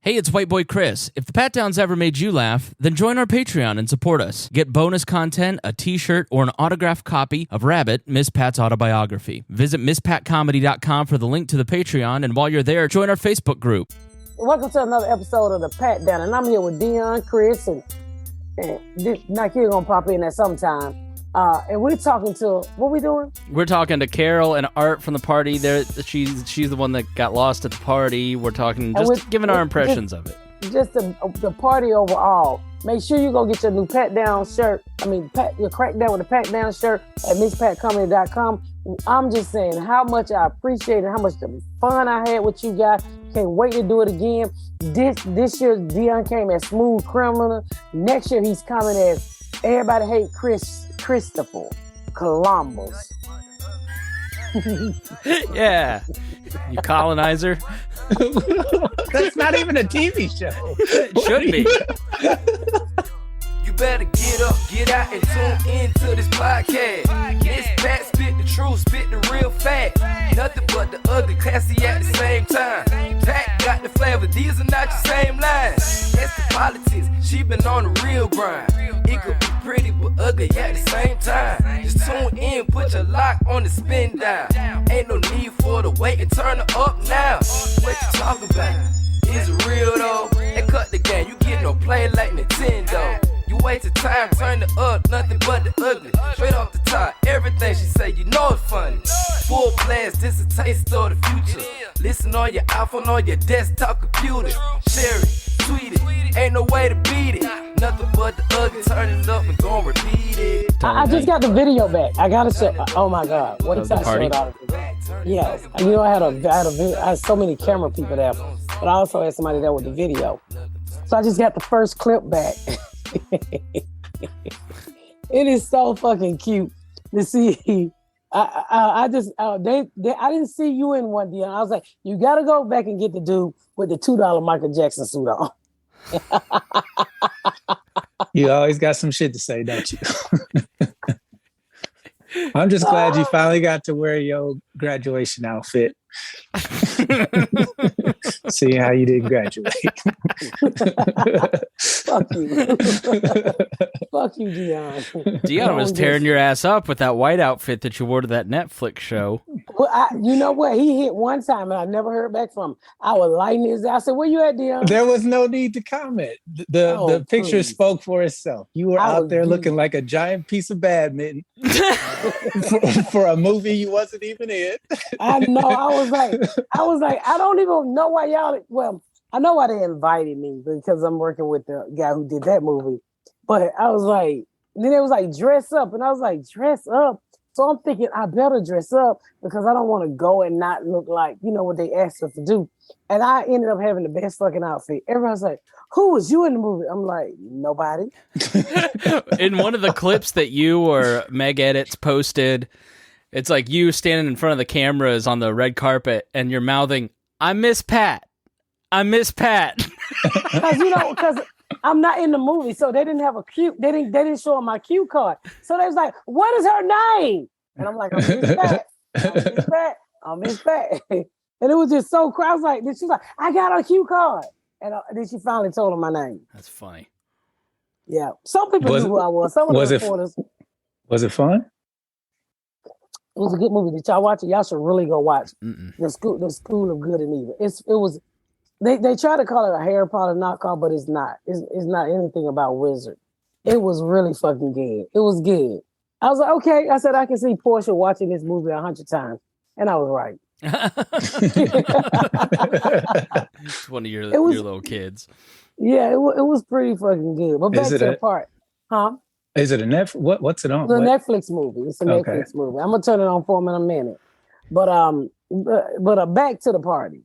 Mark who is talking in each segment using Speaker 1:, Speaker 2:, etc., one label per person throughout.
Speaker 1: Hey, it's White Boy Chris. If the Pat Downs ever made you laugh, then join our Patreon and support us. Get bonus content, a t-shirt, or an autographed copy of Rabbit, Miss Pat's autobiography. Visit MissPatComedy.com for the link to the Patreon, and while you're there, join our Facebook group.
Speaker 2: Welcome to another episode of the Pat Down, and I'm here with Deon, Chris, and Nikia gonna pop in at some time. And we're talking to, what we doing?
Speaker 1: We're talking to Carol and Art from the party. She's the one that got lost at the party. We're talking, giving our impressions of it.
Speaker 2: Just the party overall. Make sure you go get your new Pat Down shirt. Your Crack Down with a Pat Down shirt at MissPatComedy.com. I'm just saying how much I appreciate it, how much fun I had with you guys. Can't wait to do it again. This year, Deon came as Smooth Criminal. Next year, he's coming as Everybody Hate Christopher Columbus.
Speaker 1: Yeah. You colonizer.
Speaker 3: That's not even a TV show.
Speaker 1: It should be.
Speaker 4: You better get up, get out, and tune into this podcast. This Pat spit the truth, spit the real fact. Nothing but the ugly, classy at the same time. Pat got the flavor, these are not your same lines. That's the politics, she been on the real grind. It could be pretty but ugly at the same time. Just tune in, put your lock on the spin down. Ain't no need for the wait and turn it up now. What you talking about? Is it real though? And cut the game, you get no play like Nintendo. You wasted time, turn it up, nothing but the ugly. Straight off the top, everything she say, you know it's funny. Full blast, this a taste of the future. Listen on your iPhone, on your desktop computer. Share it, tweet it, ain't no way to beat it. Nothing but the ugly, turn it up and gon' repeat it.
Speaker 2: I just got the video back. I gotta say, oh my God, what a
Speaker 1: party?
Speaker 2: Yes, I had so many camera people there, but I also had somebody there with the video. So I just got the first clip back. It is so fucking cute to see. I didn't see you in one, Deon. I was like, you gotta go back and get the dude with the $2 Michael Jackson suit on.
Speaker 3: You always got some shit to say, don't you? I'm just glad you finally got to wear your graduation outfit. See how you didn't graduate.
Speaker 2: Fuck you. Fuck you, Deon.
Speaker 1: Deon was tearing your ass up with that white outfit that you wore to that Netflix show.
Speaker 2: Well, you know what? He hit one time and I never heard back from him. I was lighting his ass. I said, where you at, Deon?
Speaker 3: There was no need to comment. The picture spoke for itself. You were out there looking like a giant piece of badminton for a movie you wasn't even in.
Speaker 2: I know. I was like, I don't even know why y'all. Well, I know why they invited me because I'm working with the guy who did that movie. But I was like, then it was like dress up, and I was like, dress up. So I'm thinking I better dress up because I don't want to go and not look like what they asked us to do. And I ended up having the best fucking outfit. Everyone's like, "Who was you in the movie?" I'm like, nobody.
Speaker 1: In one of the clips that you or Meg Edits posted, it's like you standing in front of the cameras on the red carpet and you're mouthing, "I miss Pat. I miss Pat."
Speaker 2: Because I'm not in the movie, so they didn't have a cue. They didn't show them my cue card. So they was like, "What is her name?" And I'm like, "I'm Miss Pat. I'm Miss Pat. I'm Miss Pat." And it was just so crazy. I was like, she's like, "I got a cue card," and then she finally told him my name.
Speaker 1: That's funny.
Speaker 2: Yeah, some people knew who I was. Some of the reporters.
Speaker 3: Was it fun?
Speaker 2: It was a good movie. Did y'all watch it? Y'all should really go watch the School of Good and Evil. It was. They try to call it a Harry Potter knockoff, but it's not. It's not anything about wizard. It was really fucking good. It was good. I was like, okay. I said I can see Portia watching this movie 100 times, and I was right.
Speaker 1: It's one of your little kids.
Speaker 2: Yeah, it was pretty fucking good. But back to the part, huh?
Speaker 3: Is it a Netflix? What's it on?
Speaker 2: The Netflix movie. It's a Netflix movie. I'm gonna turn it on for him in a minute. But back to the party.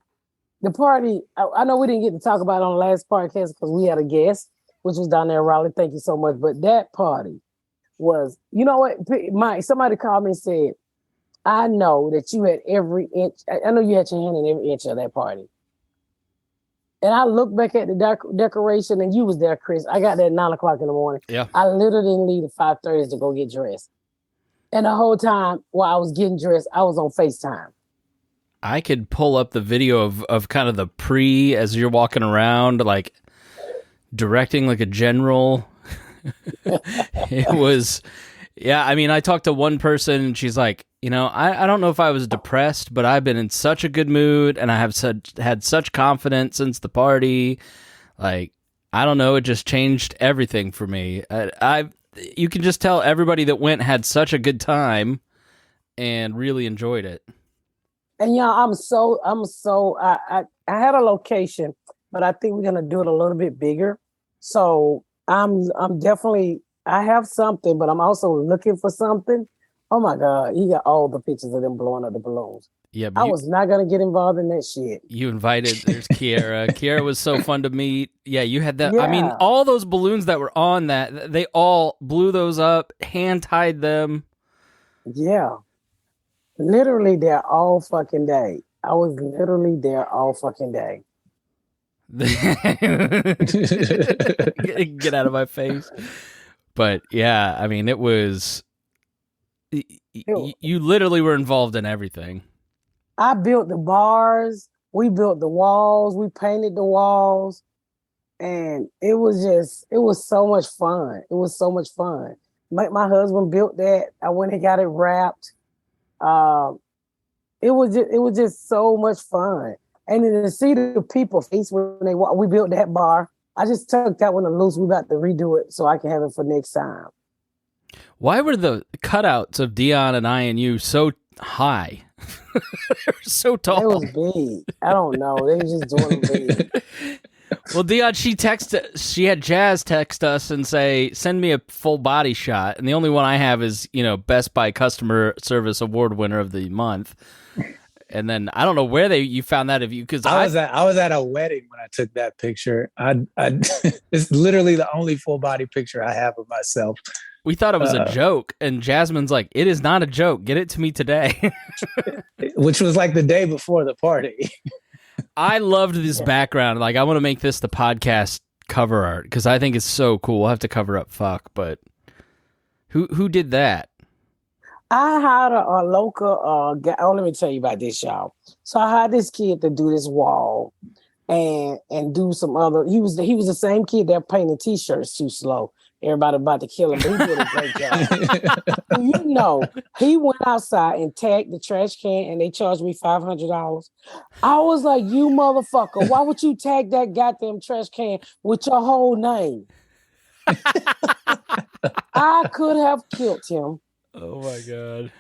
Speaker 2: The party, I know we didn't get to talk about it on the last podcast because we had a guest, which was down there in Raleigh. Thank you so much. But that party was, you know what, Mike, somebody called me and said, I know that you had every inch, I know you had your hand in every inch of that party. And I looked back at the decoration and you was there, Chris. I got there at 9 o'clock in the morning.
Speaker 1: Yeah.
Speaker 2: I literally didn't leave at 5:30 to go get dressed. And the whole time while I was getting dressed, I was on FaceTime.
Speaker 1: I could pull up the video of kind of the pre as you're walking around, like directing like a general. It was, yeah. I mean, I talked to one person and she's like, I don't know if I was depressed, but I've been in such a good mood and I have had such confidence since the party. Like, I don't know, it just changed everything for me. You can just tell everybody that went had such a good time and really enjoyed it.
Speaker 2: And I had a location, but I think we're gonna do it a little bit bigger. So I'm definitely, I have something, but I'm also looking for something. Oh my God, he got all the pictures of them blowing up the balloons.
Speaker 1: Yeah,
Speaker 2: I was not gonna get involved in that shit.
Speaker 1: You invited, there's Kiara. Kiara was so fun to meet. Yeah, you had that.
Speaker 2: Yeah.
Speaker 1: I mean, all those balloons that were on that, they all blew those up, hand tied them.
Speaker 2: Yeah. Literally there all fucking day. I was literally there all fucking day.
Speaker 1: Get out of my face. But yeah, I mean, it was, you literally were involved in everything.
Speaker 2: I built the bars, we built the walls, we painted the walls, and it was so much fun. It was so much fun. My husband built that. I went and got it wrapped. It was just so much fun. And then to see the people face when they walk, we built that bar. I just took that one loose. We about to redo it so I can have it for next time.
Speaker 1: Why were the cutouts of Deon and I and you so high? They're so tall.
Speaker 2: It was big. I don't know. They were just doing big.
Speaker 1: Well, Deon, she had Jazz text us and say, send me a full body shot. And the only one I have is, Best Buy Customer Service Award winner of the month. And then I don't know where you found that of you, because
Speaker 3: I was at a wedding when I took that picture. It's literally the only full body picture I have of myself.
Speaker 1: We thought it was a joke, and Jasmine's like, it is not a joke. Get it to me today.
Speaker 3: Which was like the day before the party.
Speaker 1: I loved this background. Like, I want to make this the podcast cover art because I think it's so cool. We'll have to cover up fuck, but who did that?
Speaker 2: I hired a local guy. Oh, let me tell you about this, y'all. So I hired this kid to do this wall and do some other. He was the same kid that painted t-shirts too slow. Everybody about to kill him, but he did a great job. He went outside and tagged the trash can, and they charged me $500. I was like, you motherfucker, why would you tag that goddamn trash can with your whole name? I could have killed him.
Speaker 1: Oh my God.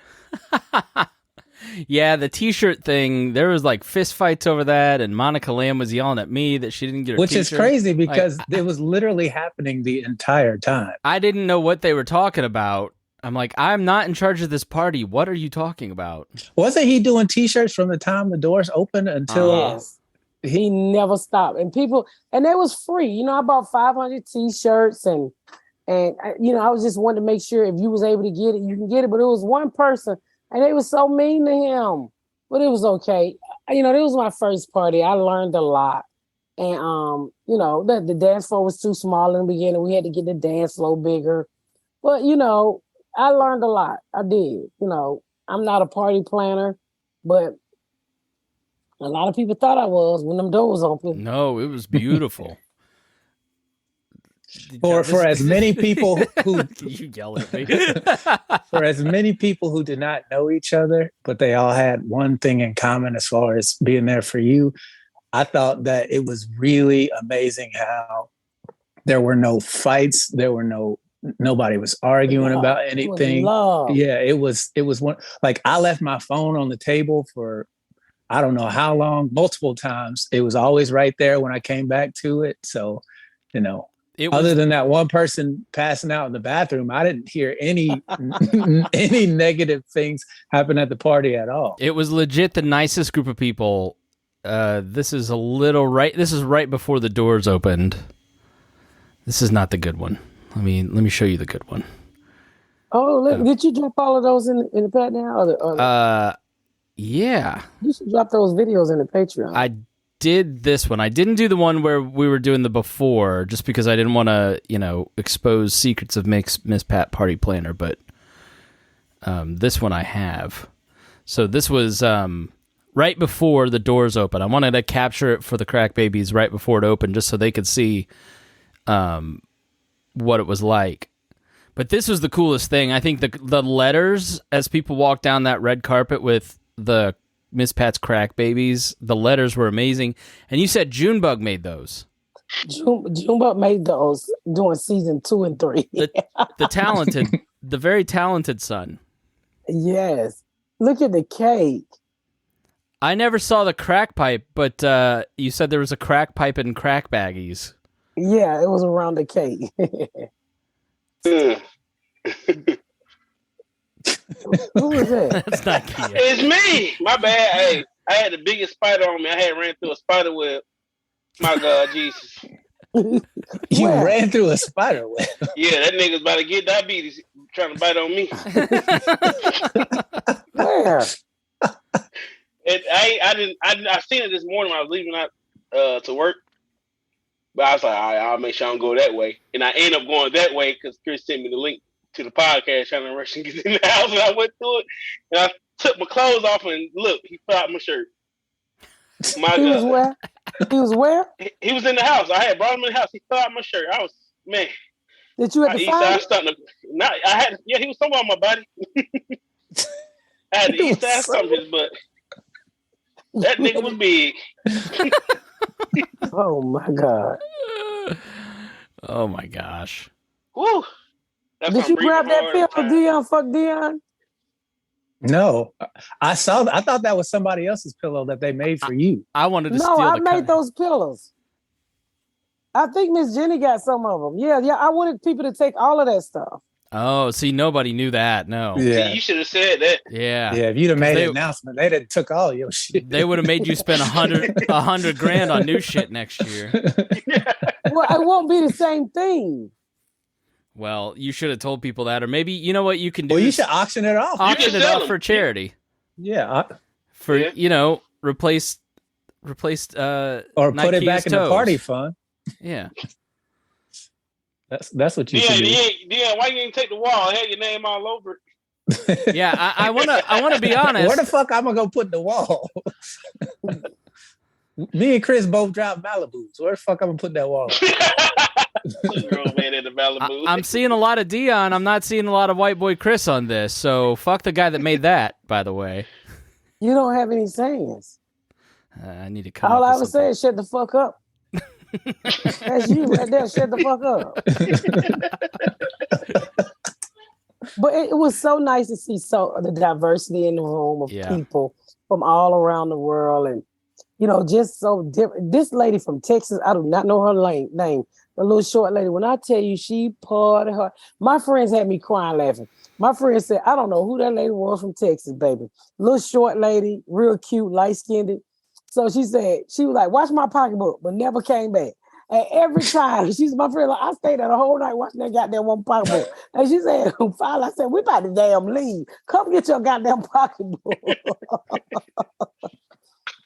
Speaker 1: Yeah, the t-shirt thing, there was like fist fights over that, and Monica Lamb was yelling at me that she didn't get her
Speaker 3: Which
Speaker 1: t-shirt.
Speaker 3: is crazy because it was literally happening the entire time.
Speaker 1: I didn't know what they were talking about. I'm like, I'm not in charge of this party. What are you talking about?
Speaker 3: Wasn't he doing t-shirts from the time the doors opened until...
Speaker 2: Yes. He never stopped. And it was free. I bought 500 t-shirts and I was just wanting to make sure if you was able to get it, you can get it. But it was one person and they was so mean to him. But it was okay. It was my first party. I learned a lot. And, the dance floor was too small in the beginning. We had to get the dance floor bigger. But, I learned a lot. I did. I'm not a party planner, but a lot of people thought I was when them doors open.
Speaker 1: No, it was beautiful.
Speaker 3: For as many people who
Speaker 1: you yell at me.
Speaker 3: For as many people who did not know each other, but they all had one thing in common as far as being there for you, I thought that it was really amazing how there were no fights, nobody was arguing about anything. It was one, like, I left my phone on the table for I don't know how long, multiple times. It was always right there when I came back to it. So, other than that one person passing out in the bathroom, I didn't hear any any negative things happen at the party at all.
Speaker 1: It was legit the nicest group of people. This is right before the doors opened. This is not the good one. Let me show you the good one.
Speaker 2: Oh, did you drop all of those in the pad now?
Speaker 1: Yeah.
Speaker 2: You should drop those videos in the Patreon.
Speaker 1: I did this one. I didn't do the one where we were doing the before, just because I didn't want to, expose secrets of Miss Pat Party Planner. But this one I have. So this was right before the doors open. I wanted to capture it for the crack babies right before it opened, just so they could see what it was like. But this was the coolest thing. I think the letters, as people walked down that red carpet with the Miss Pat's crack babies, the letters were amazing. And you said Junebug made those.
Speaker 2: Junebug made those during season 2 and 3.
Speaker 1: The talented, the very talented son.
Speaker 2: Yes. Look at the cake.
Speaker 1: I never saw the crack pipe, but you said there was a crack pipe in crack baggies.
Speaker 2: Yeah, it was around the cake. Who was that?
Speaker 1: That's not Kia.
Speaker 5: It's me. My bad. Hey, I had the biggest spider on me. I had ran through a spider web. My God, Jesus.
Speaker 3: You ran through a spider web.
Speaker 5: Yeah, that nigga's about to get diabetes trying to bite on me.
Speaker 2: Where?
Speaker 5: I seen it this morning when I was leaving out to work. But I was like, all right, I'll make sure I don't go that way. And I ended up going that way because Chris sent me the link to the podcast trying to rush and get in the house. And I went through it. And I took my clothes off and look, he fell out my shirt. My
Speaker 2: He
Speaker 5: God.
Speaker 2: was where? He was where?
Speaker 5: He was in the house. I had brought him in the house. He fell out my shirt. I was, man.
Speaker 2: Did you have to find him?
Speaker 5: He was somewhere on my body. I had the east side something, but that nigga was big.
Speaker 2: Oh my God.
Speaker 1: Oh my gosh.
Speaker 5: Woo. That's
Speaker 2: Did you grab that pill for Deon? Fuck Deon?
Speaker 3: No, I thought that was somebody else's pillow that they made for you.
Speaker 1: I wanted to
Speaker 2: No,
Speaker 1: steal
Speaker 2: I made those pillows. I think Miss Jenny got some of them. Yeah, I wanted people to take all of that stuff.
Speaker 1: Oh, see, nobody knew that. No.
Speaker 3: Yeah,
Speaker 5: See, you should have said that.
Speaker 1: Yeah.
Speaker 3: yeah. If you'd have made an announcement, they'd have took all your shit.
Speaker 1: They would have made you spend $100,000 on new shit next year.
Speaker 2: Well, it won't be the same thing.
Speaker 1: Well, you should have told people that, or maybe you know what you can do.
Speaker 3: Well, you should auction it off.
Speaker 1: Auction it
Speaker 5: sell
Speaker 1: off
Speaker 5: them.
Speaker 1: for charity.
Speaker 3: Yeah,
Speaker 1: Replace
Speaker 3: or put it
Speaker 1: Nikia's
Speaker 3: back in the
Speaker 1: toes.
Speaker 3: party fund.
Speaker 1: Yeah.
Speaker 3: That's what you should do.
Speaker 5: Yeah, why you ain't take the wall? I had your name all over it.
Speaker 1: Yeah, I wanna be honest.
Speaker 3: Where the fuck I'm gonna go put the wall? Me and Chris both dropped Malibus. Where the fuck I'm gonna put that wall?
Speaker 5: Girl, man, in the Malibu.
Speaker 1: I'm seeing a lot of Deon. I'm not seeing a lot of white boy Chris on this. So fuck the guy that made that, by the way.
Speaker 2: You don't have any sayings.
Speaker 1: I need to come
Speaker 2: All
Speaker 1: up
Speaker 2: I
Speaker 1: with
Speaker 2: was
Speaker 1: something.
Speaker 2: saying, shut the fuck up. That's you right there. Shut the fuck up. But it was so nice to see the diversity in the room of people from all around the world, and just so different. This lady from Texas, I do not know her name. The little short lady. When I tell you, she parted her. My friends had me crying laughing. My friend said, I don't know who that lady was from Texas, baby. Little short lady, real cute, light skinned. So she said, she was like, watch my pocketbook, but never came back. And every time, she's my friend, like, I stayed there the whole night watching that goddamn one pocketbook. And she said, finally, I said, we about to damn leave. Come get your goddamn pocketbook.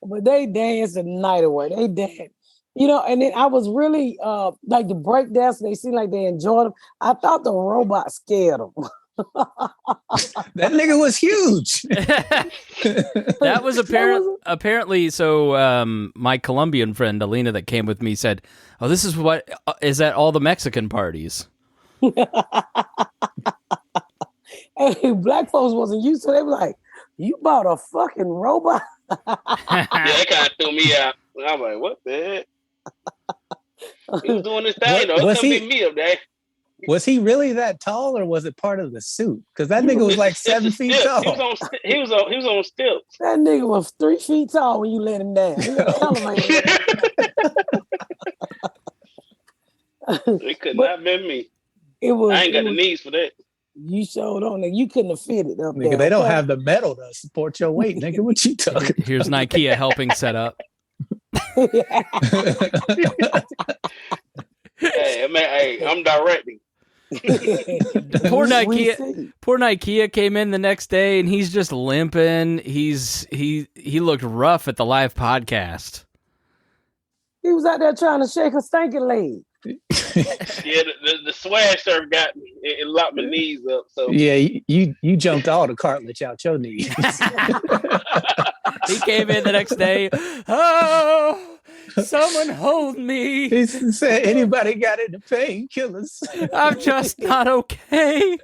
Speaker 2: But they danced the night away. They danced. And then I was really, like the break dance, they seemed like they enjoyed them. I thought the robot scared them.
Speaker 3: That nigga was huge.
Speaker 1: That was apparently. So my Colombian friend Alina that came with me said, "Oh, this is what is at all the Mexican parties."
Speaker 2: And black folks wasn't used to it. They were like, "You bought a fucking robot."
Speaker 5: Yeah, that kind of threw me out. I was like, what the heck? He was doing this thing, though. It couldn't be me up there.
Speaker 3: Was he really that tall, or was it part of the suit? Because that nigga was like 7 feet tall.
Speaker 5: He was on stilts.
Speaker 2: That nigga was 3 feet tall when you let him down. He was an elevator.
Speaker 5: It could not have been me.
Speaker 2: I
Speaker 5: ain't got the knees for that.
Speaker 2: You showed on it. You couldn't have fit it up
Speaker 3: Nigga,
Speaker 2: there.
Speaker 3: they don't have the metal to support your weight, nigga. What you talking?
Speaker 1: Here's Nikia helping set up.
Speaker 5: Hey, man, I'm directing.
Speaker 1: Poor Nikia came in the next day and he's just limping. He looked rough at the live podcast.
Speaker 2: He was out there trying to shake a stinking leg.
Speaker 5: Yeah, the swag surf got me. It locked my knees up. So
Speaker 3: Yeah, you jumped all the cartilage out your knees.
Speaker 1: He came in the next day. Oh, someone hold me.
Speaker 3: He said, anybody got any painkillers?
Speaker 1: I'm just not okay.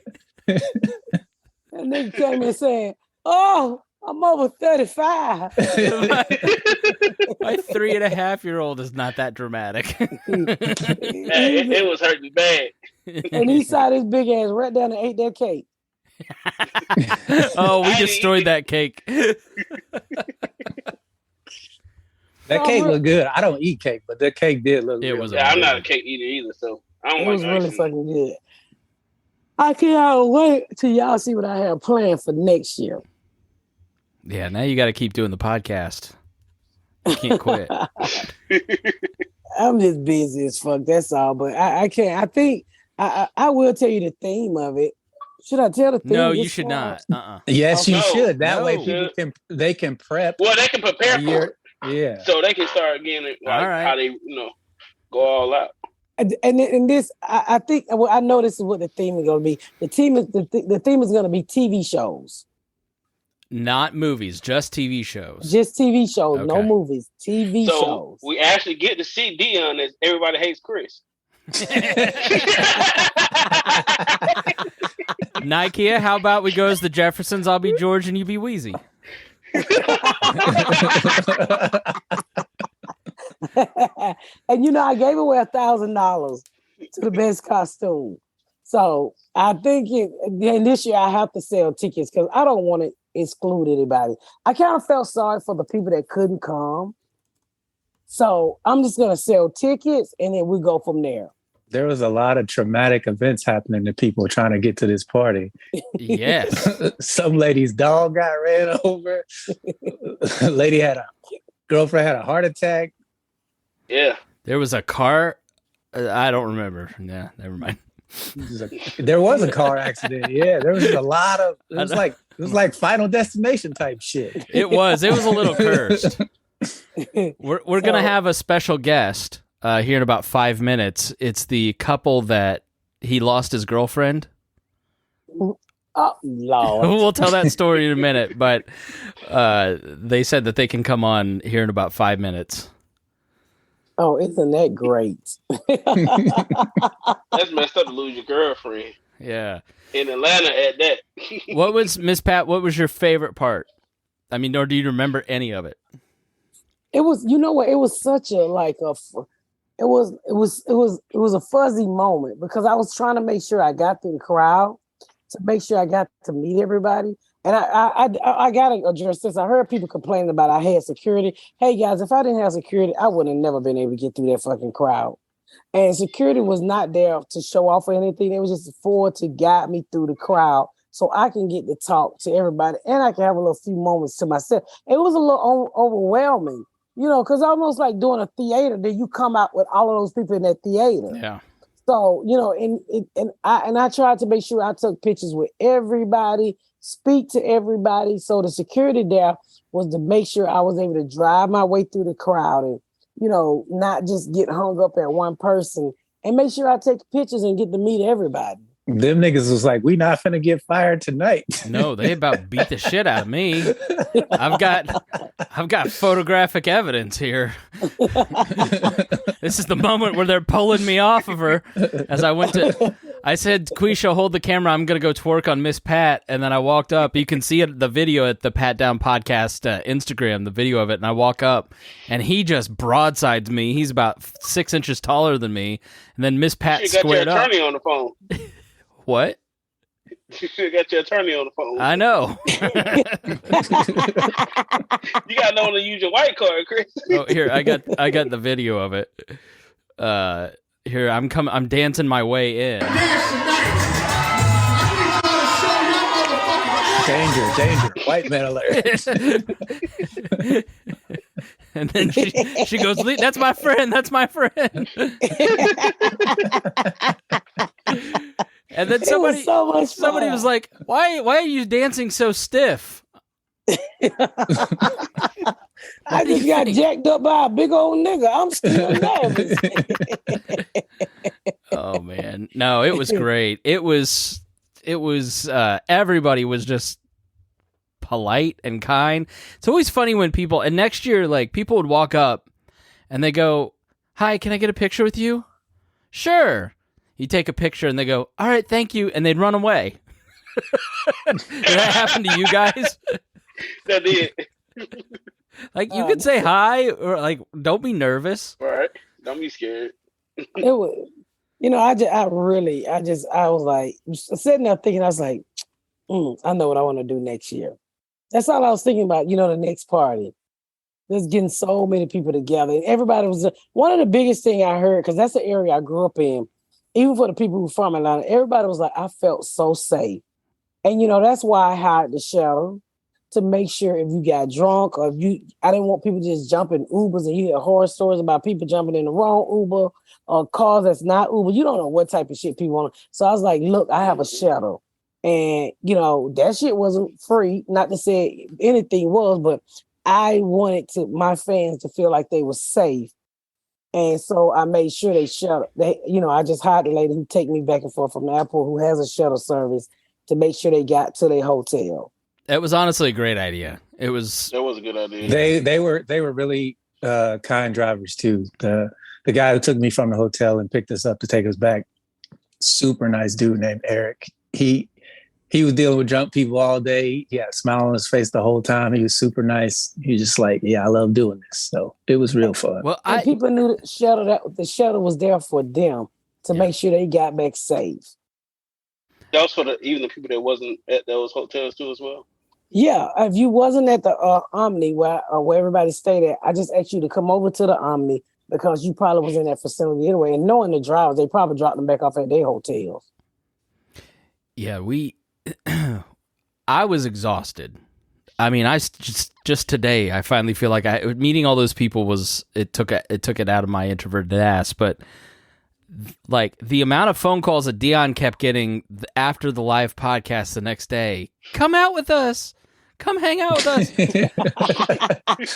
Speaker 2: And nigga came in saying, "Oh, I'm over 35."
Speaker 1: My 3.5-year-old is not that dramatic.
Speaker 5: it was hurting bad.
Speaker 2: And he saw this big ass right down and ate that cake.
Speaker 1: Oh, we destroyed that cake.
Speaker 3: That cake looked good. I don't eat cake, but that cake did look good.
Speaker 1: Was.
Speaker 5: Yeah, I'm not a cake eater either, so I don't.
Speaker 2: It was really fucking good. I can't wait till y'all see what I have planned for next year.
Speaker 1: Yeah, now you got to keep doing the podcast. You can't quit.
Speaker 2: I'm just busy as fuck. That's all. But I can't. I think I will tell you the theme of it. Should I tell the theme?
Speaker 1: No, you should not.
Speaker 3: Yes, you should. That way
Speaker 5: No.
Speaker 3: people can prep.
Speaker 5: Well, they can prepare for it.
Speaker 3: Yeah.
Speaker 5: So they can start getting it like how they go all out.
Speaker 2: And this, I think, well, I know this is what the theme is going to be. The theme is going to be TV shows.
Speaker 1: Not movies, just TV shows.
Speaker 2: Just TV shows,
Speaker 1: Okay.
Speaker 2: no movies. TV
Speaker 5: So
Speaker 2: shows.
Speaker 5: we actually get to see Deon as Everybody Hates Chris.
Speaker 1: Nikia, how about we go as the Jeffersons? I'll be George and you be Wheezy.
Speaker 2: And I gave away $1,000 to the best costume. So I think this year I have to sell tickets because I don't want to exclude anybody. I kind of felt sorry for the people that couldn't come. So I'm just gonna sell tickets and then we go from there.
Speaker 3: There was a lot of traumatic events happening to people trying to get to this party.
Speaker 1: Yes.
Speaker 3: Some lady's dog got ran over. Girlfriend had a heart attack.
Speaker 5: Yeah.
Speaker 1: There was a car. I don't remember. Yeah, never mind.
Speaker 3: There was a car accident. Yeah, there was a lot of. It was like Final Destination type shit.
Speaker 1: It was a little cursed. We're gonna have a special guest here in about 5 minutes. It's the couple that he lost his girlfriend.
Speaker 2: Oh Lord.
Speaker 1: We'll tell that story in a minute, but they said that they can come on here in about 5 minutes.
Speaker 2: Oh, isn't that great?
Speaker 5: That's messed up to lose your girlfriend.
Speaker 1: Yeah.
Speaker 5: In Atlanta at that.
Speaker 1: What was, Miss Pat, what was your favorite part? I mean, or do you remember any of it?
Speaker 2: It was, it was such a it was a fuzzy moment because I was trying to make sure I got through the crowd to make sure I got to meet everybody. And I got to address this. I heard people complaining about I had security. Hey, guys, if I didn't have security, I would have never been able to get through that fucking crowd. And security was not there to show off or anything. It was just to guide me through the crowd so I can get to talk to everybody and I can have a little few moments to myself. It was a little overwhelming, because almost like doing a theater, then you come out with all of those people in that theater.
Speaker 1: Yeah.
Speaker 2: So, and I tried to make sure I took pictures with everybody, speak to everybody. So the security there was to make sure I was able to drive my way through the crowd and, not just get hung up at one person and make sure I take pictures and get to meet everybody.
Speaker 3: Them niggas was like, we not finna get fired tonight.
Speaker 1: No, they about beat the shit out of me. I've got photographic evidence here. This is the moment where they're pulling me off of her. As I said, Quisha, hold the camera. I'm going to go twerk on Miss Pat. And then I walked up. You can see the video at the Pat Down Podcast Instagram, the video of it. And I walk up and he just broadsides me. He's about 6 inches taller than me. And then Miss Pat squared up.
Speaker 5: You got your attorney on the phone.
Speaker 1: What?
Speaker 5: You should have got your attorney on the phone.
Speaker 1: I know.
Speaker 5: You got to know when to use your white card, Chris.
Speaker 1: Oh, here, I got the video of it. Here, I'm dancing my way in.
Speaker 3: Danger, white man alert.
Speaker 1: And then she goes, that's my friend. And then somebody was like, why are you dancing so stiff?
Speaker 2: I just got jacked up by a big old nigga. I'm still nervous.
Speaker 1: No, it was great. It was everybody was just polite and kind. It's always funny when people, and next year, like, people would walk up and they go, "Hi, can I get a picture with you?" Sure. You take a picture and they go, "All right, thank you," and they'd run away. Did that happen to you guys?
Speaker 5: That did.
Speaker 1: Like, you could say hi, or like, don't be nervous.
Speaker 5: All right. Don't be scared.
Speaker 2: It was, I was like sitting there thinking, I was like, I know what I want to do next year. That's all I was thinking about, the next party. There's getting so many people together. And everybody was, one of the biggest thing I heard, because that's the area I grew up in, even for the people who from Atlanta, everybody was like, I felt so safe. And, that's why I hired the shuttle, to make sure if you got drunk or I didn't want people just jumping Ubers, and you hear horror stories about people jumping in the wrong Uber or cars that's not Uber. You don't know what type of shit people want. So I was like, look, I have a shuttle. And, that shit wasn't free. Not to say anything was, but I wanted my fans to feel like they were safe. And so I made sure they shuttle. I just hired the lady who take me back and forth from the airport, who has a shuttle service, to make sure they got to their hotel.
Speaker 1: It was honestly a great idea. That was
Speaker 5: a good idea.
Speaker 3: They were really kind drivers too. The guy who took me from the hotel and picked us up to take us back, super nice dude named Eric. He was dealing with drunk people all day. He had a smile on his face the whole time. He was super nice. He was just like, yeah, I love doing this. So it was real fun.
Speaker 2: Well, people knew the shuttle was there for them to make sure they got back safe.
Speaker 5: That was for even the people that wasn't at those hotels too as well.
Speaker 2: Yeah, if you wasn't at the Omni where everybody stayed at, I just asked you to come over to the Omni, because you probably was in that facility anyway. And knowing the drivers, they probably dropped them back off at their hotels.
Speaker 1: Yeah, I was exhausted. I mean, I just today, I finally feel like meeting all those people it took it out of my introverted ass. But like, the amount of phone calls that Deon kept getting after the live podcast the next day, come out with us. Come hang out with us.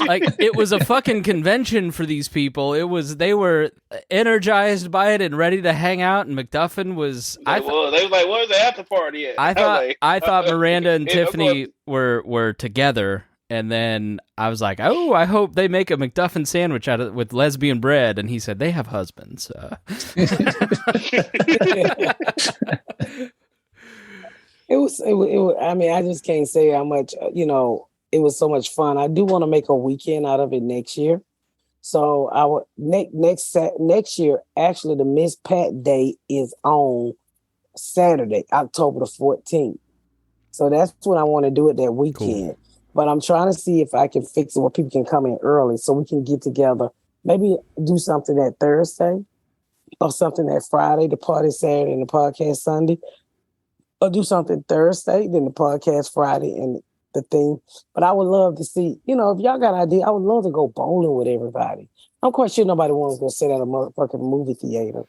Speaker 1: Like, it was a fucking convention for these people. They were energized by it and ready to hang out. And McDuffin was.
Speaker 5: They was like, "Where's the after party at?"
Speaker 1: I thought Miranda and Tiffany were together, and then I was like, "Oh, I hope they make a McDuffin sandwich with lesbian bread." And he said they have husbands.
Speaker 2: It was. I mean, I just can't say how much. It was so much fun. I do want to make a weekend out of it next year. So our next year, actually, the Miss Pat Day is on Saturday, October the 14th. So that's when I want to do it that weekend. Cool. But I'm trying to see if I can fix it where people can come in early, so we can get together. Maybe do something that Thursday, or something that Friday, the party Saturday, and the podcast Sunday. Or do something Thursday, then the podcast Friday, and the thing. But I would love to see, if y'all got an idea, I would love to go bowling with everybody. I'm quite sure nobody wants to go sit at a motherfucking movie theater.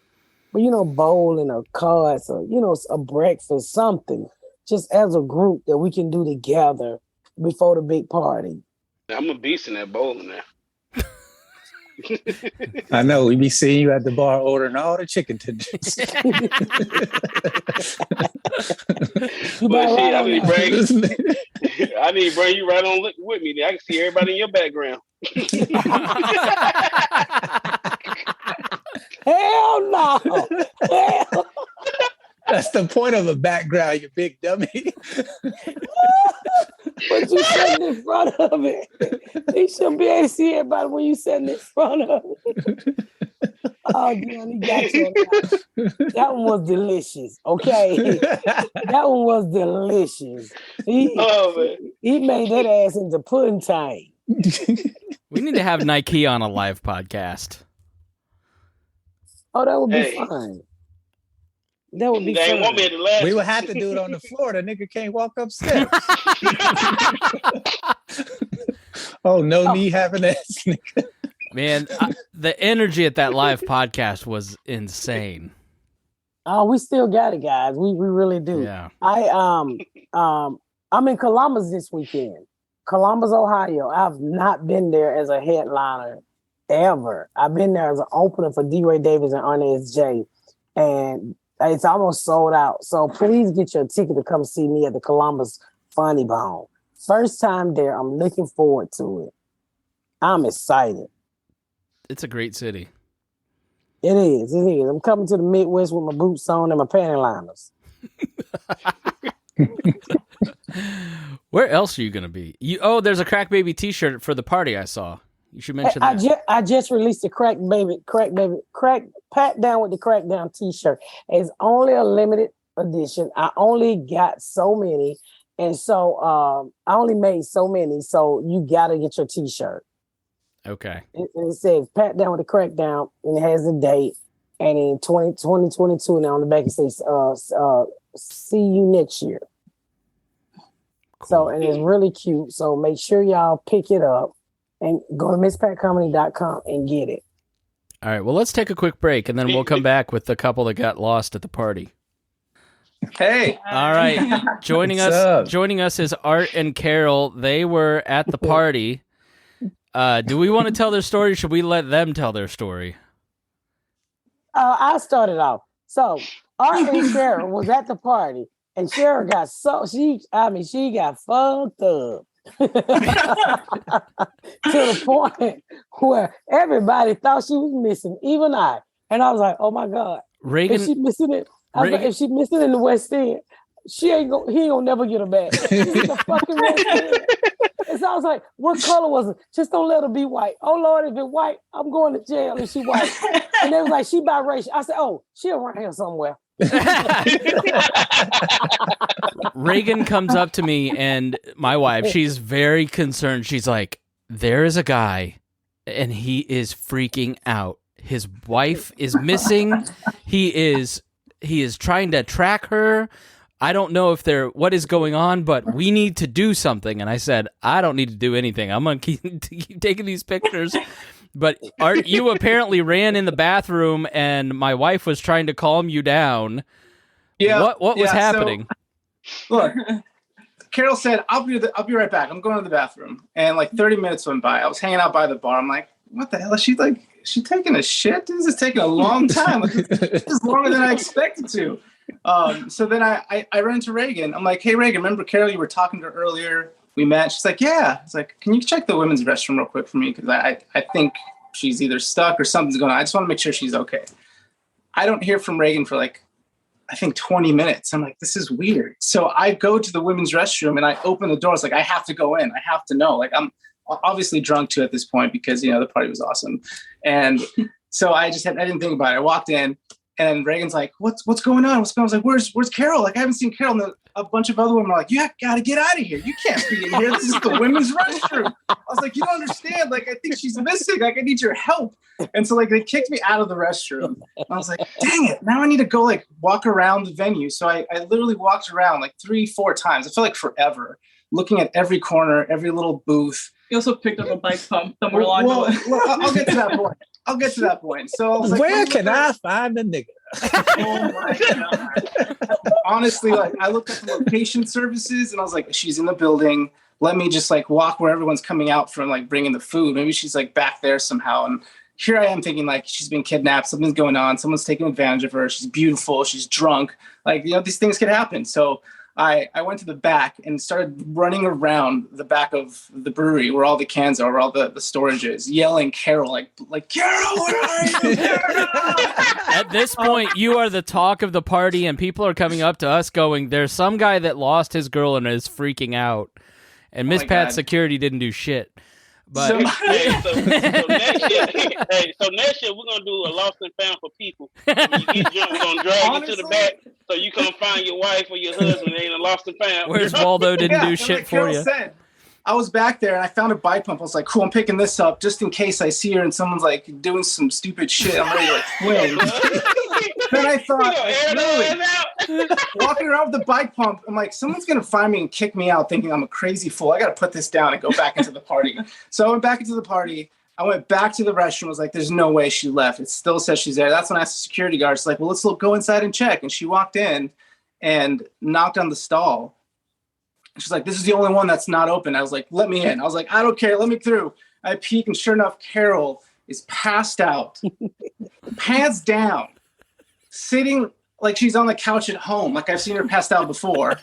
Speaker 2: But, bowling or cards or, a breakfast, something. Just as a group that we can do together before the big party.
Speaker 5: I'm a beast in that bowling now.
Speaker 3: I know, we be seeing you at the bar ordering all the chicken tenders.
Speaker 5: I need to bring you right on with me. I can see everybody in your background.
Speaker 2: Hell no!
Speaker 3: That's the point of a background, you big dummy.
Speaker 2: But you sitting in front of it. You shouldn't be able to see everybody when you sitting in front of it. Oh, man, he got you. That one was delicious, okay? That one was delicious. He made that ass into pudding time.
Speaker 1: We need to have Nikia on a live podcast.
Speaker 2: Oh, that would be fun. That would be fun.
Speaker 3: We would have to do it on the floor. The nigga can't walk upstairs. Knee having ass nigga.
Speaker 1: Man, the energy at that live podcast was insane.
Speaker 2: Oh, we still got it, guys. We really do.
Speaker 1: Yeah.
Speaker 2: I'm in Columbus this weekend. Columbus, Ohio. I've not been there as a headliner ever. I've been there as an opener for D. Ray Davis and Arnez J. And It's almost sold out. So please get your ticket to come see me at the Columbus Funny Bone. First time there. I'm looking forward to it. I'm excited.
Speaker 1: It's a great city.
Speaker 2: It is. I'm coming to the Midwest with my boots on and my panty liners.
Speaker 1: Where else are you going to be? There's a Crack Baby t-shirt for the party I saw. You should mention that.
Speaker 2: I just released a Crack Pat Down with the Crackdown t-shirt. It's only a limited edition. I only got so many. And so I only made so many. So you got to get your t-shirt.
Speaker 1: Okay.
Speaker 2: It says Pat Down with the Crackdown, and it has a date. And in 2022, now on the back it says see you next year. Cool. So, and it's really cute. So make sure y'all pick it up and go to MissPatComedy.com and get it.
Speaker 1: All right. Well, let's take a quick break, and then we'll come back with the couple that got lost at the party.
Speaker 6: Hey.
Speaker 1: All right. Joining us is Art and Carol. They were at the party. Do we want to tell their story? Or should we let them tell their story?
Speaker 2: I started off. So Art and Cheryl was at the party, and Cheryl got she got fucked up to the point where everybody thought she was missing, even I. And I was like, "Oh my God,
Speaker 1: Reagan,
Speaker 2: if she missing it, if she missing in the West End, he ain't gonna never get her back. She's in the fucking West End." And so I was like, "What color was it? Just don't let her be white." Oh Lord, if it's white, I'm going to jail if she white. And they was like, "She biracial." I said, "Oh, she around here somewhere."
Speaker 1: Reagan comes up to me and my wife, she's very concerned. She's like, there is a guy and he is freaking out. His wife is missing. He is trying to track her. I don't know what is going on, but we need to do something. And I said, I don't need to do anything. I'm going to keep taking these pictures. But Art, you apparently ran in the bathroom and my wife was trying to calm you down.
Speaker 6: Yeah.
Speaker 1: What was happening?
Speaker 6: So, look, Carol said, I'll be right back. I'm going to the bathroom. And like 30 minutes went by. I was hanging out by the bar. I'm like, what the hell? Is she taking a shit? This is taking a long time. This is longer than I expected to. So then I ran into Reagan. I'm like, hey, Reagan, remember Carol, you were talking to her earlier? We met. She's like, yeah. It's like, can you check the women's restroom real quick for me? Because I think she's either stuck or something's going on. I just want to make sure she's okay. I don't hear from Reagan for like, I think 20 minutes. I'm like, this is weird. So I go to the women's restroom and I open the door. It's like, I have to go in. I have to know. Like, I'm obviously drunk too at this point because, the party was awesome. And so I didn't think about it. I walked in and Reagan's like, what's going on? What's going on? I was like, where's Carol? Like, I haven't seen Carol. And a bunch of other women are like, you got to get out of here. You can't be in here. This is the women's restroom. I was like, you don't understand. Like, I think she's missing. Like, I need your help. And so like they kicked me out of the restroom. And I was like, dang it. Now I need to go like walk around the venue. So I literally walked around like 3-4 times. I felt like forever, looking at every corner, every little booth.
Speaker 7: You also picked up a bike pump somewhere along the way.
Speaker 6: Well, I'll get to that point. So I was like,
Speaker 3: where can I find a nigga?
Speaker 6: Oh my God. Honestly, like I looked up the location services and I was like, she's in the building. Let me just like walk where everyone's coming out from, like bringing the food. Maybe she's like back there somehow. And here I am thinking like she's been kidnapped. Something's going on. Someone's taking advantage of her. She's beautiful. She's drunk. Like, these things could happen. So I went to the back and started running around the back of the brewery where all the cans are, where all the storage is, yelling Carol, like Carol, where are you? Carol!
Speaker 1: At this point, you are the talk of the party, and people are coming up to us going, there's some guy that lost his girl and is freaking out. And Miss Pat's security didn't do shit. But
Speaker 5: so next year we're gonna do a lost and found for people. When you get drunk, we're gonna drag you to the back so you come find your wife or your husband. They ain't a lost and found.
Speaker 1: Where's Waldo didn't do shit
Speaker 6: like
Speaker 1: for
Speaker 6: Carol
Speaker 1: you.
Speaker 6: Said, I was back there and I found a bike pump. I was like, cool, I'm picking this up just in case I see her and someone's like doing some stupid shit. I'm ready to swim. Then I thought, walking around with the bike pump, I'm like, someone's going to find me and kick me out thinking I'm a crazy fool. I got to put this down and go back into the party. So I went back into the party. I went back to the restroom. I was like, there's no way she left. It still says she's there. That's when I asked the security guard. She's like, well, let's go inside and check. And she walked in and knocked on the stall. She's like, this is the only one that's not open. I was like, let me in. I was like, I don't care. Let me through. I peek, and sure enough, Carol is passed out, pants down, sitting like she's on the couch at home. Like I've seen her passed out before.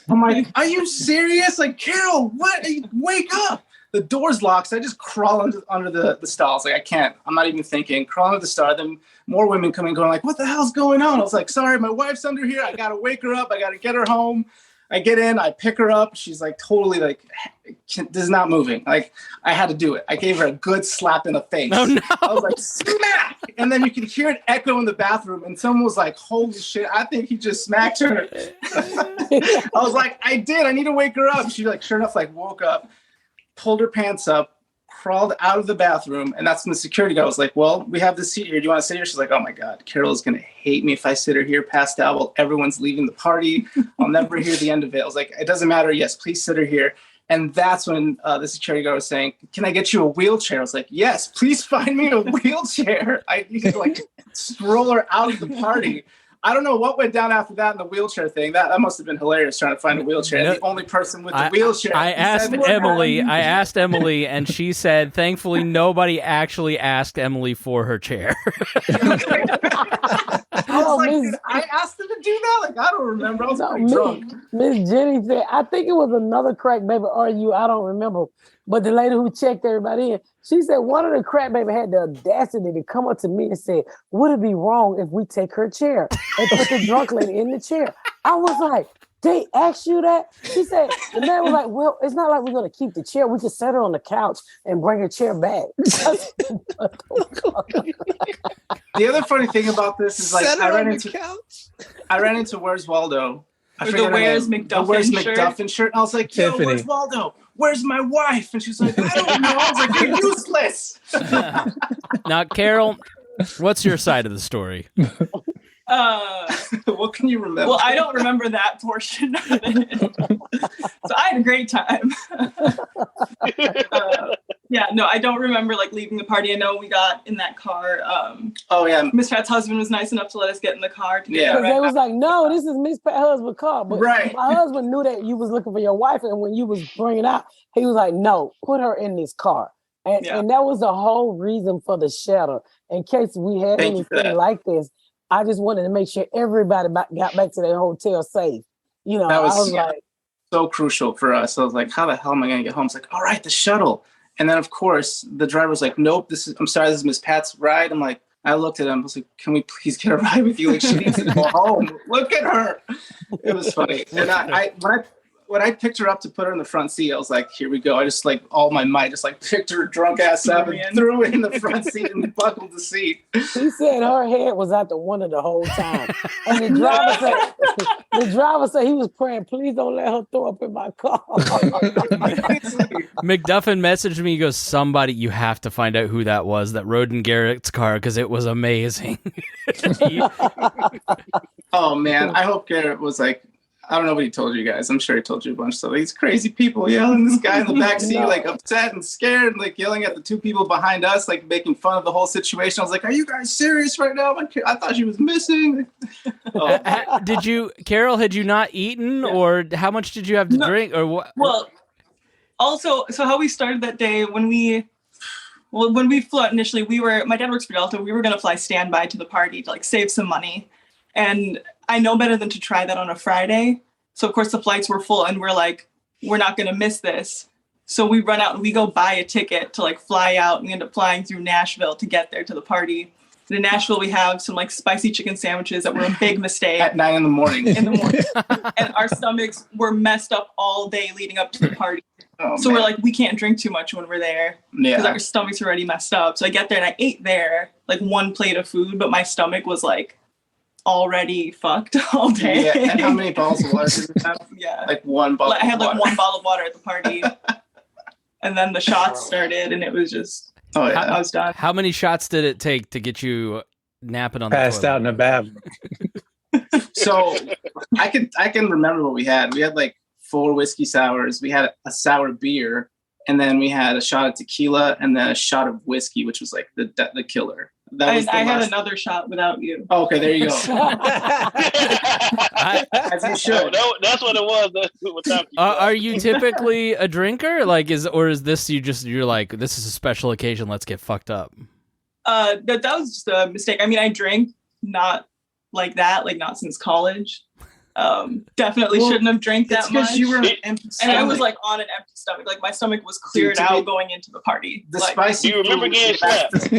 Speaker 6: I'm like, are you serious? Like, Carol, what? Wake up. The door's locked. So I just crawl under the stalls. Like I can't. I'm not even thinking. Crawl under the star. Then more women come in going like, what the hell's going on? I was like, sorry, my wife's under here. I got to wake her up. I got to get her home. I get in, I pick her up. She's like totally like, this is not moving. Like I had to do it. I gave her a good slap in the face.
Speaker 1: Oh no!
Speaker 6: I was like, smack! And then you could hear it echo in the bathroom. And someone was like, holy shit, I think he just smacked her. I was like, I did. I need to wake her up. She like, sure enough, like woke up, pulled her pants up, crawled out of the bathroom. And that's when the security guy was like, well, we have this seat here. Do you want to sit here? She's like, oh my God, Carol is going to hate me if I sit her here passed out while everyone's leaving the party. I'll never hear the end of it. I was like, it doesn't matter. Yes, please sit her here. And that's when the security guard was saying, can I get you a wheelchair? I was like, yes, please find me a wheelchair. I need to like stroll her out of the party. I don't know what went down after that in the wheelchair thing. That must have been hilarious trying to find a wheelchair.
Speaker 1: No,
Speaker 6: the only person with the wheelchair.
Speaker 1: I asked Emily, and she said, thankfully, nobody actually asked Emily for her chair.
Speaker 6: I was like, did I asked them to do that? Like, I don't remember. I was pretty drunk.
Speaker 2: Miss Jenny said, I think it was another crack baby or you, I don't remember. But the lady who checked everybody in, she said one of the crack baby had the audacity to come up to me and say, would it be wrong if we take her chair and put the drunk lady in the chair? I was like, they asked you that? She said, the man was like, well, it's not like we're going to keep the chair. We can set her on the couch and bring her chair back.
Speaker 6: The other funny thing about this is like, I ran into Where's Waldo?
Speaker 7: The Where's
Speaker 6: McDuffin shirt. And I was like, yo,
Speaker 3: Tiffany.
Speaker 6: Where's Waldo? Where's my wife? And she's like, I don't know. I was like, you're useless.
Speaker 1: Now, Carol, what's your side of the story?
Speaker 6: What can you remember?
Speaker 7: Well, I don't remember that portion of it. So I had a great time. Yeah, no, I don't remember like leaving the party. I know we got in that car.
Speaker 6: Oh yeah,
Speaker 7: Miss Pat's husband was nice enough to let us get in the car.
Speaker 2: Because they was like, no, this is Miss Pat's husband's car. But
Speaker 6: right.
Speaker 2: My husband knew that you was looking for your wife, and when you was bringing out, he was like, no, put her in this car. And that was the whole reason for the shelter. In case we had anything like this, I just wanted to make sure everybody got back to their hotel safe. You know,
Speaker 6: that was,
Speaker 2: I was like,
Speaker 6: so crucial for us. I was like, how the hell am I going to get home? It's like, all right, the shuttle. And then, of course, the driver's like, nope, I'm sorry, this is Miss Pat's ride. I'm like, I looked at him. I was like, can we please get a ride with you? Like, she needs to go home. Look at her. It was funny. And when I picked her up to put her in the front seat, I was like, here we go. I just like all my might, just like picked her drunk ass up and threw her in the front seat and buckled the seat.
Speaker 2: He said her head was out the window the whole time. And the driver said he was praying, please don't let her throw up in my car.
Speaker 1: McDuffin messaged me, he goes, somebody, you have to find out who that was that rode in Garrett's car because it was amazing.
Speaker 6: Oh man, I hope Garrett was like, I don't know what he told you guys. I'm sure he told you a bunch of stuff. These crazy people yelling, this guy in the backseat, like upset and scared, and like yelling at the two people behind us, like making fun of the whole situation. I was like, are you guys serious right now? I thought she was missing.
Speaker 1: Carol, had you not eaten or how much did you have to drink or what?
Speaker 7: Well, also, so how we started that day when we flew out initially, my dad works for Delta. We were going to fly standby to the party to like save some money. And I know better than to try that on a Friday. So of course the flights were full and we're like, we're not going to miss this. So we run out and we go buy a ticket to like fly out and we end up flying through Nashville to get there to the party. And in Nashville, we have some like spicy chicken sandwiches that were a big mistake.
Speaker 6: At 9 a.m.
Speaker 7: And our stomachs were messed up all day leading up to the party. So
Speaker 6: man.
Speaker 7: we're like, we can't drink too much when we're there because our stomachs are already messed up. So I get there and I ate there like one plate of food, but my stomach was like already fucked all day.
Speaker 6: Yeah, and how many bottles of water did you have?
Speaker 7: Yeah.
Speaker 6: Like one bottle
Speaker 7: I had like one bottle of water at the party. And then the shots started and it was just, I was done.
Speaker 1: How many shots did it take to get you napping on the
Speaker 3: passed
Speaker 1: toilet?
Speaker 3: out in a bathroom?
Speaker 6: So I can remember what we had. We had like 4 whiskey sours. We had a sour beer. And then we had a shot of tequila and then a shot of whiskey, which was like the killer.
Speaker 7: I had another shot without you.
Speaker 6: Oh, okay, there you go. As you should.
Speaker 5: That's what it was.
Speaker 1: Are you typically a drinker? Like, is this you're like, this is a special occasion, let's get fucked up?
Speaker 7: That was just a mistake. I mean, I drink, not like that, like not since college. Definitely shouldn't have drank that much.
Speaker 6: You were empty
Speaker 7: and I was like on an empty stomach. Like my stomach was cleared out going into the party.
Speaker 6: The
Speaker 7: like,
Speaker 6: spicy.
Speaker 5: Do you remember getting slapped?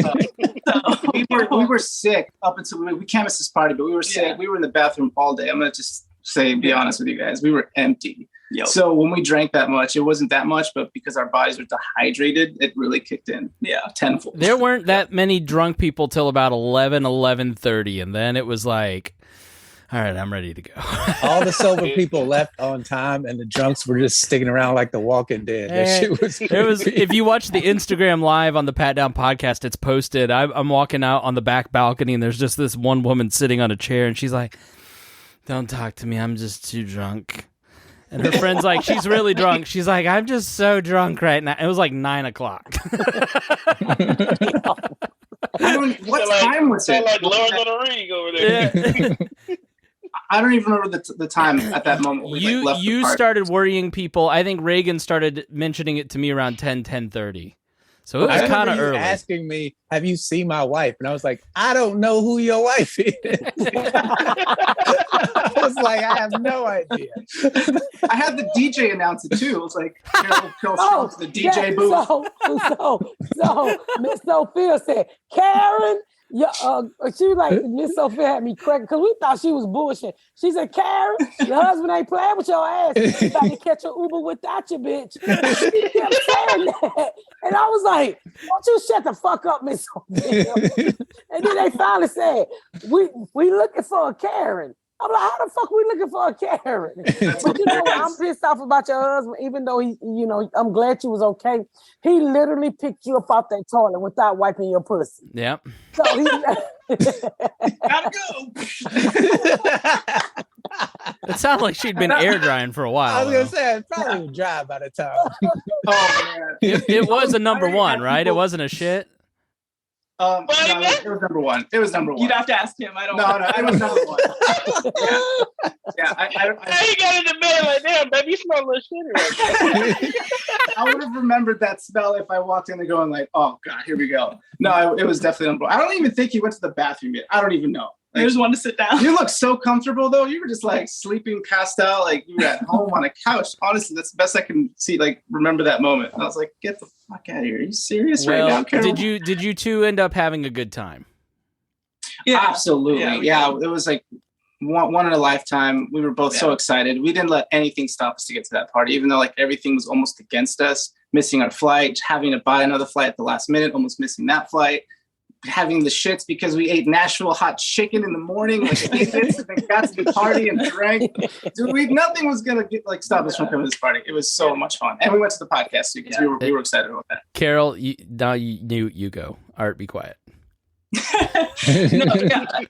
Speaker 6: we were sick up until we can't miss this party, but we were sick. Yeah. We were in the bathroom all day. I'm gonna just be honest with you guys. We were empty. Yep. So when we drank that much, it wasn't that much, but because our bodies were dehydrated, it really kicked in. Yeah, tenfold.
Speaker 1: There weren't that many drunk people till about 11:30, and then it was like, all right, I'm ready to go.
Speaker 3: All the sober people left on time, and the drunks were just sticking around like the Walking Dead. That shit was crazy.
Speaker 1: It was. If you watch the Instagram live on the Pat Down podcast, it's posted. I'm walking out on the back balcony, and there's just this one woman sitting on a chair, and she's like, "Don't talk to me. I'm just too drunk." And her friend's like, she's really drunk. She's like, I'm just so drunk right now. It was like 9:00.
Speaker 6: What time was it?
Speaker 5: Like Lord of the Rings over there.
Speaker 6: Yeah. I don't even remember the time at that moment.
Speaker 1: You started worrying people. I think Reagan started mentioning it to me around 10:30. So it was kind of early.
Speaker 3: Asking me, have you seen my wife? And I was like, I don't know who your wife is. I was like, I have no idea.
Speaker 6: I had the DJ announce it too. It was like, Carol the DJ booth.
Speaker 2: So Miss Sophia said, Karen, she was like, Miss Sophia had me cracking because we thought she was bullshit. She said, Karen, your husband ain't playing with your ass. You got to catch an Uber without you, bitch. She kept saying that. And I was like, don't you shut the fuck up, Miss Sophia. And then they finally said, we looking for a Karen. I'm like, how the fuck we looking for a Karen? But you know what? I'm pissed off about your husband, even though I'm glad you was okay. He literally picked you up off that toilet without wiping your pussy.
Speaker 1: Yep.
Speaker 2: So he
Speaker 6: gotta go.
Speaker 1: It sounded like she'd been air drying for a while.
Speaker 3: I was gonna say it's probably dry by the time.
Speaker 6: Oh man,
Speaker 1: it was a number one, right? It wasn't a shit.
Speaker 6: No, it was number one. It was number one.
Speaker 7: You'd have to ask him. I don't.
Speaker 6: No, it was number one. Yeah.
Speaker 5: I ain't got in the middle like, damn, baby, you smell a little shitty right now.
Speaker 6: I would have remembered that smell if I walked in there going like, oh god, here we go. No, it was definitely number one. I don't even think he went to the bathroom yet. I don't even know.
Speaker 7: Like, you just wanted to sit down.
Speaker 6: You look so comfortable though. You were just like sleeping, passed out, like you were at home on a couch. Honestly, that's the best I can see. Like remember that moment. And I was like, get the fuck out of here. Are you serious right now, Carol?
Speaker 1: Did you two end up having a good time?
Speaker 6: Yeah, absolutely. Yeah, it was like one in a lifetime. We were both so excited. We didn't let anything stop us to get to that party, even though like everything was almost against us. Missing our flight, having to buy another flight at the last minute, almost missing that flight. Having the shits because we ate Nashville hot chicken in the morning, like 8 minutes, and then got to the party and drank. Dude, nothing was gonna stop us from coming to this party. It was so much fun, and we went to the podcast too because we were excited about that.
Speaker 1: Carol, you go. Art, be quiet.
Speaker 7: I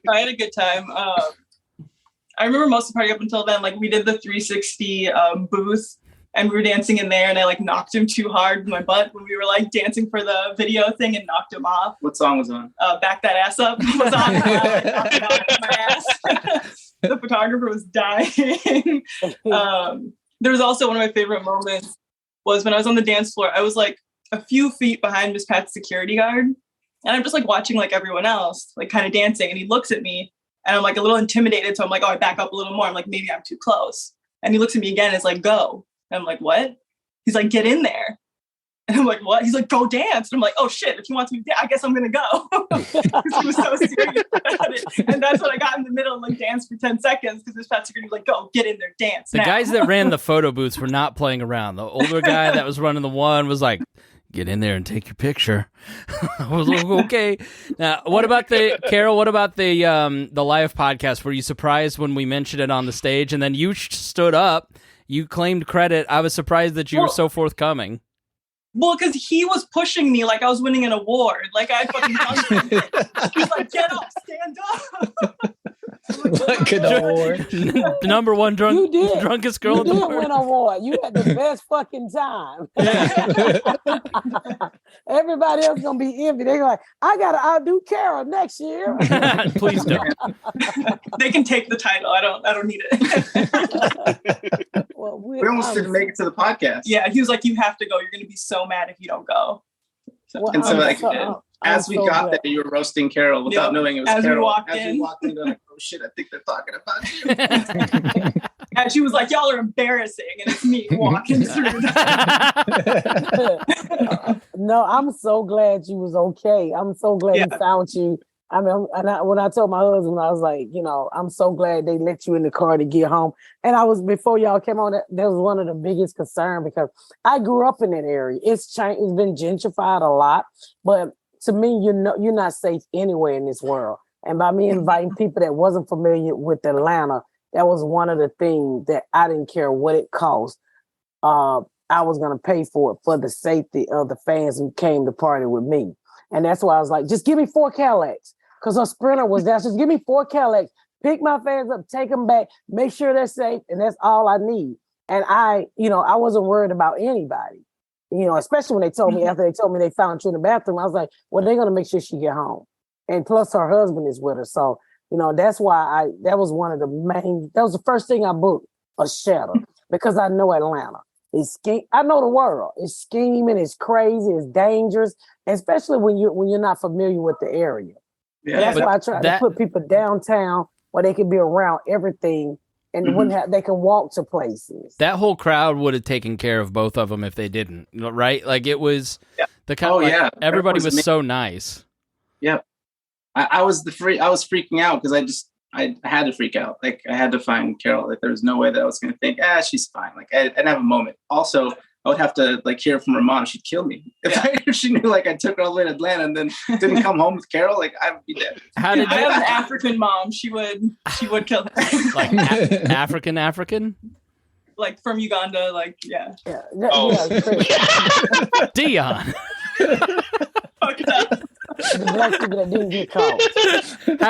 Speaker 7: had a good time. I remember most of the party up until then. Like we did the 360 booth. And we were dancing in there, and I like knocked him too hard with my butt when we were like dancing for the video thing and knocked him off.
Speaker 6: What song was on?
Speaker 7: Back That Ass Up was on. I knocked my ass. The photographer was dying. There was also one of my favorite moments was when I was on the dance floor. I was like a few feet behind Miss Pat's security guard, and I'm just like watching like everyone else, like kind of dancing. And he looks at me, and I'm like a little intimidated, so I'm like, oh, I back up a little more. I'm like, maybe I'm too close. And he looks at me again and is like, go. And I'm like, what? He's like, get in there. And I'm like, what? He's like, go dance. And I'm like, oh shit, if he wants me to dance, I guess I'm going to go. Because he was so serious about it. And that's when I got in the middle and like danced for 10 seconds because this fat security was like, go, get in there, dance.
Speaker 1: The guys that ran the photo booths were not playing around. The older guy that was running the one was like, get in there and take your picture. I was like, okay. Now, what about Carol, what about the live podcast? Were you surprised when we mentioned it on the stage and then you stood up? You claimed credit. I was surprised that you were so forthcoming.
Speaker 7: Well, because he was pushing me like I was winning an award. Like I fucking done it. He's like, get up, stand up.
Speaker 3: Like an award.
Speaker 1: The number one drunkest girl in the world.
Speaker 2: You did win an award. You had the best fucking time. Everybody else gonna be envy. They're like, I gotta outdo Carol next year.
Speaker 1: Please don't.
Speaker 7: They can take the title. I don't need it.
Speaker 2: Well,
Speaker 6: we almost didn't make it to the podcast.
Speaker 7: Yeah, he was like, you have to go. You're gonna be so mad if you don't go.
Speaker 2: So
Speaker 6: As we got there, you were roasting Carol without knowing it was
Speaker 7: As
Speaker 6: Carol.
Speaker 7: We walked
Speaker 6: as
Speaker 7: in.
Speaker 6: we walked in, they're like, oh shit, I think they're talking about you.
Speaker 7: And she was like, y'all are embarrassing. And it's me walking through.
Speaker 2: No, I'm so glad you was okay. I'm so glad he found you. I mean, when I told my husband, I was like, I'm so glad they let you in the car to get home. And before y'all came on, that was one of the biggest concerns because I grew up in that area. It's changed. It's been gentrified a lot, but to me, you're not safe anywhere in this world. And by me inviting people that wasn't familiar with Atlanta, that was one of the things that I didn't care what it cost. I was going to pay for it for the safety of the fans who came to party with me. And that's why I was like, just give me 4 Cadillacs. Because a Sprinter was there. Just give me 4 Cadillacs. Pick my fans up, take them back, make sure they're safe. And that's all I need. And I wasn't worried about anybody. Especially when after they told me they found you in the bathroom, I was like, well, they're going to make sure she get home. And plus her husband is with her. So, that's why that was the first thing I booked, a shuttle, because I know Atlanta. I know the world. It's scheming, it's crazy, it's dangerous, especially when you're not familiar with the area. Yeah, that's why I try to put people downtown where they can be around everything and they can walk to places.
Speaker 1: That whole crowd would have taken care of both of them if they didn't, right? Like it was the kind of everybody was so nice.
Speaker 6: Yep. I was freaking out because I had to freak out. Like I had to find Carol. Like there was no way that I was going to think, she's fine. Like I didn't have a moment. Also, I would have to hear from her mom. She'd kill me if she knew I took her all the way to Atlanta and then didn't come home with Carol. Like I would be dead.
Speaker 7: I have an African mom. She would kill her.
Speaker 1: Like African?
Speaker 7: Like from Uganda. Like
Speaker 1: Deon.
Speaker 2: The black people that didn't get caught.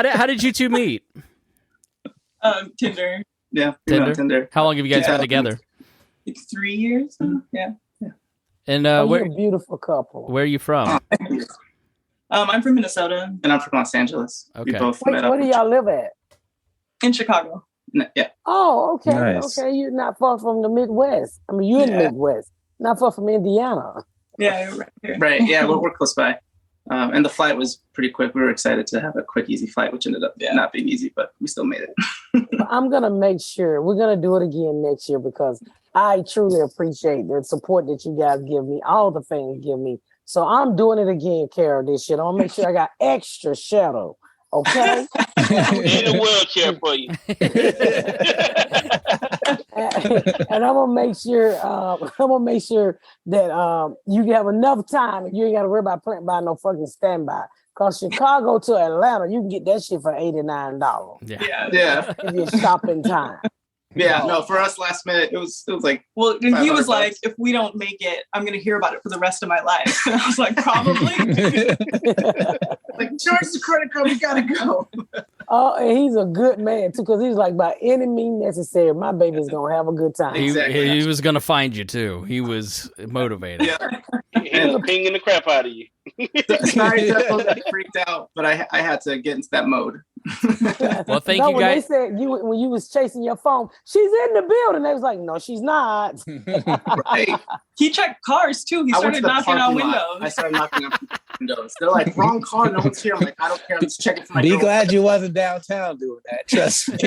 Speaker 1: How did you two meet?
Speaker 7: Tinder.
Speaker 6: Yeah,
Speaker 1: Tinder. How long have you guys been together?
Speaker 7: Like 3 years. Yeah.
Speaker 1: And
Speaker 2: you're a beautiful couple.
Speaker 1: Where are you from?
Speaker 7: I'm from Minnesota.
Speaker 6: And I'm from Los Angeles.
Speaker 1: Okay.
Speaker 2: Where do y'all live at?
Speaker 7: In Chicago.
Speaker 6: Yeah.
Speaker 2: Oh, okay.
Speaker 3: Nice.
Speaker 2: Okay, you're not far from the Midwest. I mean, you're in the Midwest. Not far from Indiana.
Speaker 7: Yeah, right here.
Speaker 6: Right. Yeah, we're close by. And the flight was pretty quick. We were excited to have a quick, easy flight, which ended up not being easy, but we still made it.
Speaker 2: I'm going to make sure we're going to do it again next year because I truly appreciate the support that you guys give me, all the fans give me. So I'm doing it again, Carol, this year. I'm going to make sure I got extra shadow. Okay?
Speaker 5: In a wheelchair for you.
Speaker 2: And I'm gonna make sure that you have enough time and you ain't gotta worry about buying no fucking standby. Cause Chicago to Atlanta, you can get that shit for $89.
Speaker 6: Yeah.
Speaker 2: If you're shopping time.
Speaker 6: Yeah, no, for us last minute, it was like.
Speaker 7: Well, he was like, if we don't make it, I'm going to hear about it for the rest of my life. And I was like, probably.
Speaker 6: Like, charge the credit card, we got to go.
Speaker 2: Oh, and he's a good man, too, because he's like, by any means necessary, my baby's going to have a good time.
Speaker 1: He was going to find you, too. He was motivated.
Speaker 5: Yeah. He was pinging the crap out of you.
Speaker 6: Sorry, definitely freaked out, but I had to get into that mode.
Speaker 1: Well, thank you guys.
Speaker 2: They said when you was chasing your phone, she's in the building. They was like, no, she's not.
Speaker 6: Right.
Speaker 7: He checked cars too. He started knocking on windows.
Speaker 6: I started knocking on windows. They're like, wrong car, no one's here. I'm like, I don't care. I'm just checking for my door.
Speaker 3: Glad you wasn't downtown doing that. Trust me.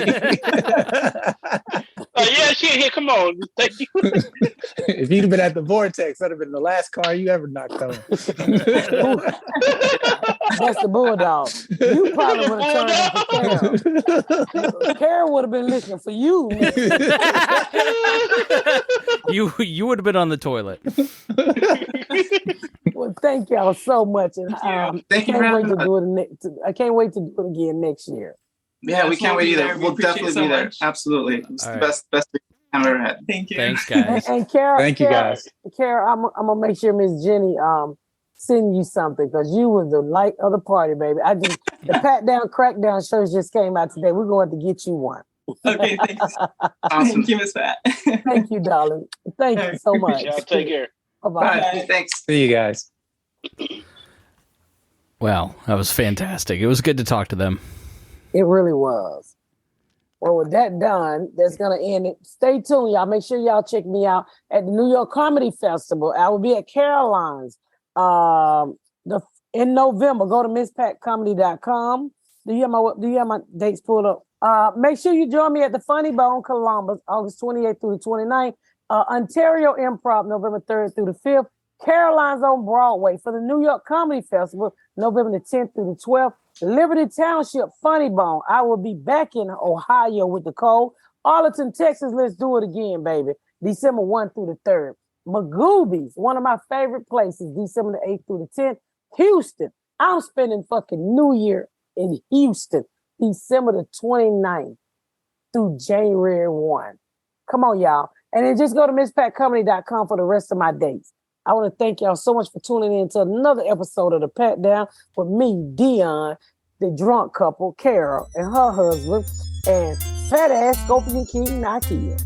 Speaker 5: Shit, here, come on. Thank you.
Speaker 3: If you'd have been at the Vortex, that'd have been the last car you ever knocked on.
Speaker 2: That's the Bulldog. You probably would have turned into Karen. Karen would have been listening for you.
Speaker 1: You would have been on the toilet.
Speaker 2: Well, thank y'all so much. And
Speaker 6: thank you.
Speaker 2: I can't wait to do it again next year.
Speaker 6: Yeah, we can't wait either. We'll definitely be there. Absolutely. It's the best time I've ever had.
Speaker 7: Thank you.
Speaker 1: Thanks, guys.
Speaker 2: And Kara,
Speaker 3: thank you, guys.
Speaker 2: Kara, I'm gonna make sure Miss Jenny send you something because you was the light of the party, baby. The Pat Down Crackdown shirts just came out today. We're going to get you one.
Speaker 7: Okay, thanks. Awesome. Thank you, Miss Pat.
Speaker 2: Thank you, darling. Thank you so much.
Speaker 5: Y'all take care.
Speaker 2: Bye-bye.
Speaker 6: Thanks.
Speaker 3: See you guys.
Speaker 1: Well, that was fantastic. It was good to talk to them.
Speaker 2: It really was. Well, with that done, that's going to end it. Stay tuned, y'all. Make sure y'all check me out at the New York Comedy Festival. I will be at Caroline's the in November, go to MissPatComedy.com. Do you have my dates pulled up? Make sure you join me at the Funny Bone, Columbus, August 28th through the 29th. Ontario Improv, November 3rd through the 5th. Caroline's on Broadway for the New York Comedy Festival, November the 10th through the 12th. Liberty Township, Funny Bone. I will be back in Ohio with the cold. Arlington, Texas, let's do it again, baby. December 1 through the 3rd. Magoobies, one of my favorite places, December the 8th through the 10th. Houston, I'm spending fucking New Year in Houston, December the 29th through January 1. Come on, y'all. And then just go to MissPatComedy.com for the rest of my dates. I want to thank y'all so much for tuning in to another episode of The Pat Down with me, Deon, the drunk couple, Carol, and her husband, and fat-ass Scorpion King, Nikia.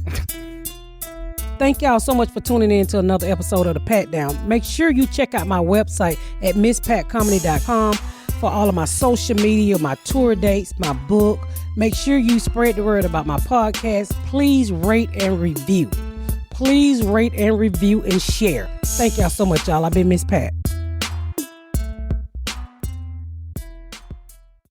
Speaker 2: Thank y'all so much for tuning in to another episode of The Pat Down. Make sure you check out my website at MissPatComedy.com for all of my social media, my tour dates, my book. Make sure you spread the word about my podcast. Please rate and review. Please rate and review and share. Thank y'all so much, y'all. I've been Miss Pat.